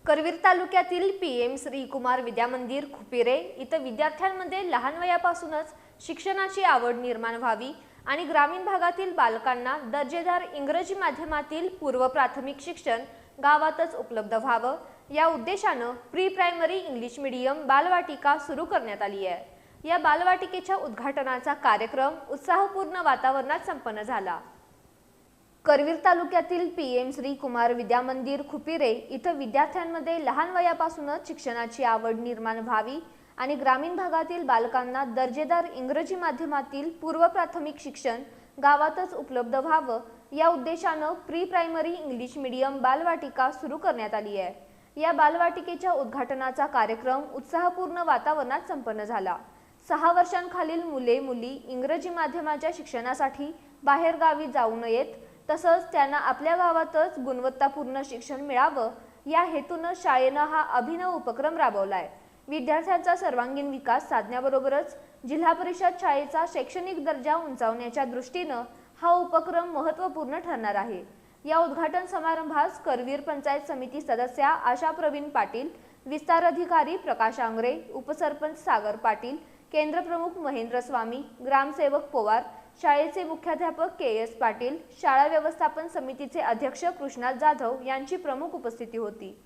करवीर तालुक्यातील पीएम श्रीकुमार विद्यामंदिर खुपिरे इथं विद्यार्थ्यांमध्ये लहान वयापासूनच शिक्षणाची आवड निर्माण व्हावी आणि ग्रामीण भागातील बालकांना दर्जेदार इंग्रजी माध्यमातील पूर्व प्राथमिक शिक्षण गावातच उपलब्ध व्हावं या उद्देशानं प्री प्रायमरी इंग्लिश मीडियम बालवाटिका सुरू करण्यात आली आहे। या बालवाटिकेच्या उद्घाटनाचा कार्यक्रम उत्साहपूर्ण वातावरणात संपन्न झाला। करवीर तालुक्यातील पीएम श्रीकुमार विद्यामंदिर खुपिरे इथं विद्यार्थ्यांमध्ये लहान वयापासूनच शिक्षणाची आवड निर्माण व्हावी आणि ग्रामीण भागातील बालकांना दर्जेदार इंग्रजी माध्यमातील पूर्व प्राथमिक शिक्षण गावातच उपलब्ध व्हावं या उद्देशानं प्री प्रायमरी इंग्लिश मीडियम बालवाटिका सुरू करण्यात आली आहे। या बालवाटिकेच्या उद्घाटनाचा कार्यक्रम उत्साहपूर्ण वातावरणात संपन्न झाला। 6 वर्षांखालील मुले मुली इंग्रजी माध्यमाच्या शिक्षणासाठी बाहेर गावी जाऊ नयेत, तसंच त्यांना आपल्या गावातच गुणवत्तापूर्ण शिक्षण मिळावं या हेतून शाळेनं हा अभिनव उपक्रम राबवलाय। विद्यार्थ्यांचा सर्वांगीण विकास साधण्याबरोबरच जिल्हा परिषद शाळेचा शैक्षणिक दर्जा उंचावण्याच्या दृष्टीनं हा उपक्रम महत्त्वपूर्ण ठरणार आहे। या उद्घाटन समारंभास करवीर पंचायत समिती सदस्या आशा प्रवीण पाटील, विस्तार अधिकारी प्रकाश आंग्रे, उपसरपंच सागर पाटील, केंद्र प्रमुख महेंद्र स्वामी, ग्रामसेवक पवार, शाळेचे मुख्याध्यापक के.एस. पाटील, शाळा व्यवस्थापन समितीचे अध्यक्ष कृष्णा जाधव यांची प्रमुख उपस्थिती होती।